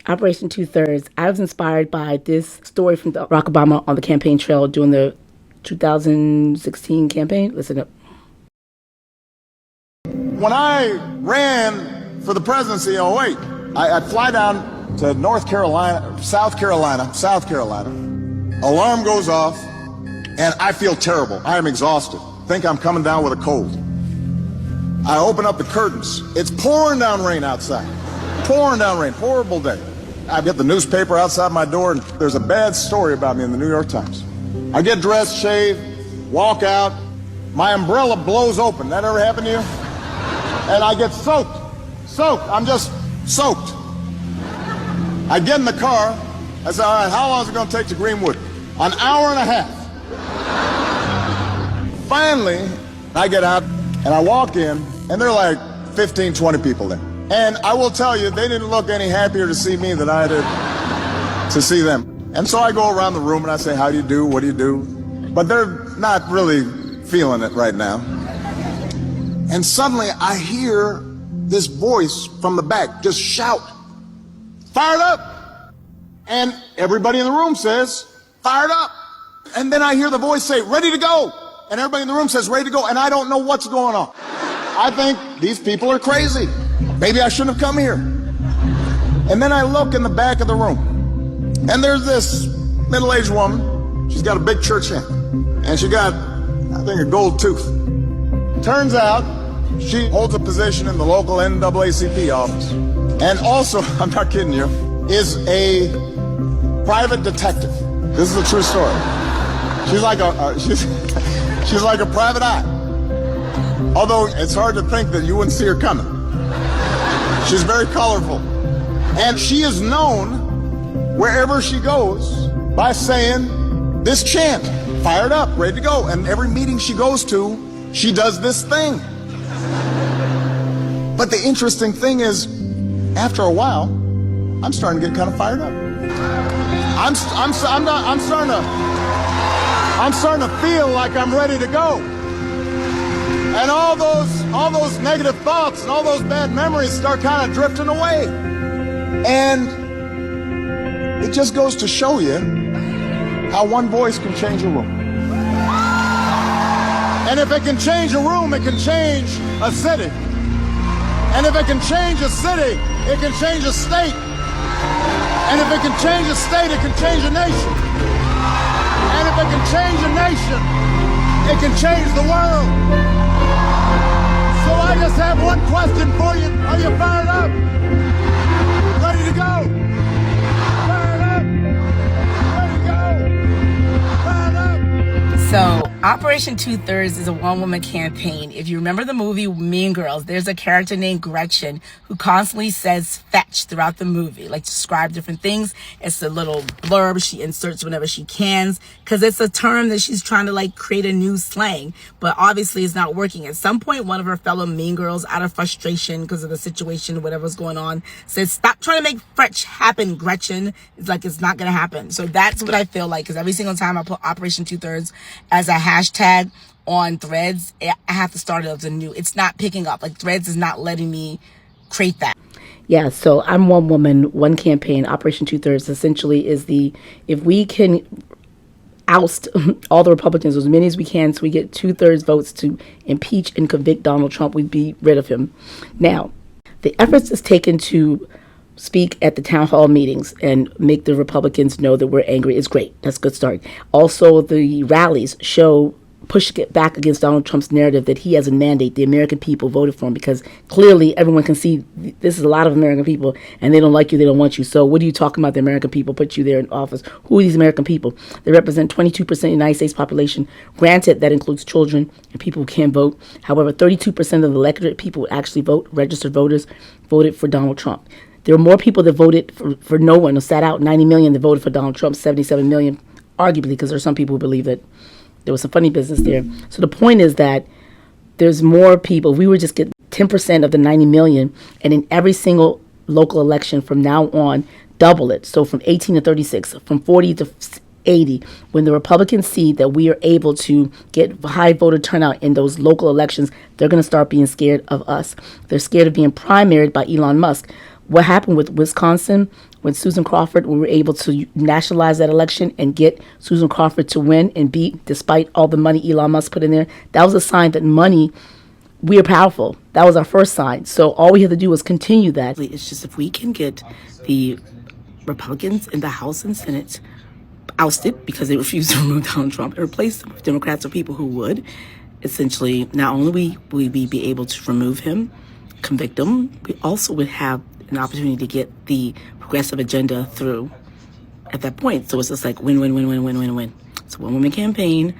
Operation Two-Thirds. I was inspired by this story from Barack Obama on the campaign trail during the 2016 campaign. Listen up. When I ran for the presidency in 08, I'd fly down to South Carolina. Alarm goes off, and I feel terrible. I am exhausted. Think I'm coming down with a cold. I open up the curtains. It's pouring down rain outside. Pouring down rain. Horrible day. I get the newspaper outside my door, and there's a bad story about me in the New York Times. I get dressed, shave, walk out. My umbrella blows open. That ever happened to you? And I get soaked. I'm just soaked. I get in the car. I say, all right, how long is it going to take to Greenwood? An hour and a half. Finally, I get out, and I walk in, and there are like 15, 20 people there. And I will tell you, they didn't look any happier to see me than I did to see them. And so I go around the room and I say, how do you do? What do you do? But they're not really feeling it right now. And suddenly I hear this voice from the back just shout, fired up. And everybody in the room says, fired up. And then I hear the voice say, ready to go. And everybody in the room says, ready to go. And I don't know what's going on. I think these people are crazy. Maybe I shouldn't have come here. And then I look in the back of the room, and there's this middle-aged woman. She's got a big church hand, and she got, I think, a gold tooth. Turns out she holds a position in the local NAACP office, and also, I'm not kidding you, is a private detective. This is a true story. She's like she's like a private eye. Although it's hard to think that you wouldn't see her coming. She's very colorful. And she is known wherever she goes by saying this chant, fired up, ready to go. And every meeting she goes to, she does this thing. But the interesting thing is, after a while, I'm starting to get kind of fired up. I'm starting to feel like I'm ready to go. And all those negative thoughts and all those bad memories start kind of drifting away. And it just goes to show you how one voice can change a room. And if it can change a room, it can change a city. And if it can change a city, it can change a state. And if it can change a state, it can change a nation. And if it can change a nation, it can change the world. So I just have one question for you. Are you fired up? Ready to go? Fired up? Ready to go? Fired up? So, Operation Two-Thirds is a one-woman campaign. If you remember the movie Mean Girls, there's a character named Gretchen who constantly says fetch throughout the movie, like describe different things. It's a little blurb she inserts whenever she can, because it's a term that she's trying to like create a new slang, but obviously it's not working. At some point, one of her fellow Mean Girls, out of frustration because of the situation, whatever's going on, says, stop trying to make fetch happen, Gretchen. It's like, it's not going to happen. So that's what I feel like, because every single time I put Operation Two-Thirds as a hashtag on Threads, I have to start it as a new. It's not picking up. Like, Threads is not letting me create that. Yeah, so I'm one woman, one campaign. Operation Two-Thirds essentially is if we can oust all the Republicans, as many as we can, so we get 2/3 votes to impeach and convict Donald Trump, we'd be rid of him. Now, the efforts is taken to speak at the town hall meetings and make the Republicans know that we're angry is great. That's a good start. Also, the rallies push back against Donald Trump's narrative that he has a mandate. The American people voted for him, because clearly everyone can see this is a lot of American people and they don't like you, they don't want you. So what are you talking about? The American people put you there in office. Who are these American people? They represent 22% of the United States population. Granted, that includes children and people who can't vote. However, 32% of the electorate, people who actually vote, registered voters, voted for Donald Trump. There are more people that voted for no one, or sat out, 90 million that voted for Donald Trump, 77 million, arguably, because there's some people who believe that there was some funny business there. So the point is that there's more people. We would just get 10% of the 90 million, and in every single local election from now on, double it. So from 18 to 36, from 40 to 80, when the Republicans see that we are able to get high voter turnout in those local elections, they're going to start being scared of us. They're scared of being primaried by Elon Musk. what happened with Wisconsin, when Susan Crawford, we were able to nationalize that election and get Susan Crawford to win and beat, despite all the money Elon Musk put in there. That was a sign that money, we are powerful. That was our first sign. So all we have to do is continue that. It's just if we can get the Republicans in the House and Senate ousted because they refused to remove Donald Trump and replace them with Democrats or people who would, essentially, not only will we be able to remove him, convict him, we also would have an opportunity to get the progressive agenda through at that point. So it's just like win, win, win, win, win, win, win. It's a one-woman campaign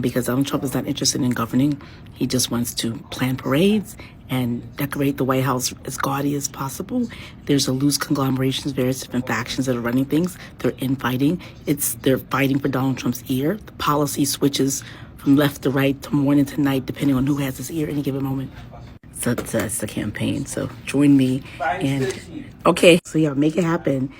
because Donald Trump is not interested in governing. He just wants to plan parades and decorate the White House as gaudy as possible. There's a loose conglomeration of various different factions that are running things. They're infighting. They're fighting for Donald Trump's ear. The policy switches from left to right to morning to night, depending on who has his ear at any given moment. So that's the campaign. So join me. And okay, so yeah, make it happen.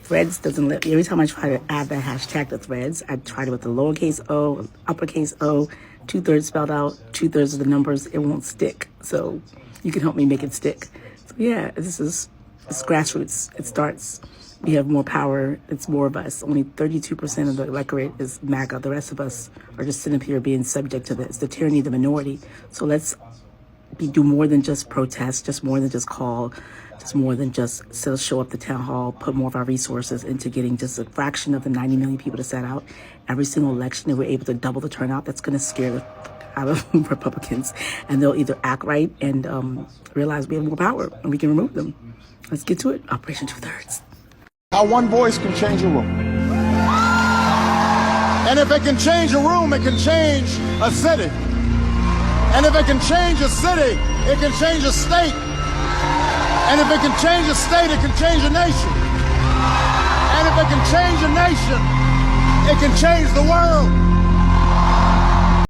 Threads doesn't let me. Every time I try to add that hashtag to Threads, I tried it with the lowercase o, uppercase O, 2/3 spelled out, 2/3 of the numbers. It won't stick. So you can help me make it stick. So yeah, it's grassroots. It starts. We have more power. It's more of us. Only 32% of the electorate is MAGA. The rest of us are just sitting up here being subject to this. The tyranny of the minority. So let's do more than just protest, just more than just call, just more than just show up the town hall, put more of our resources into getting just a fraction of the 90 million people to set out every single election. If we're able to double the turnout, that's going to scare the out of Republicans. And they'll either act right and realize we have more power and we can remove them. Let's get to it. Operation 2/3. How one voice can change a room. And if it can change a room, it can change a city. And if it can change a city, it can change a state. And if it can change a state, it can change a nation. And if it can change a nation, it can change the world.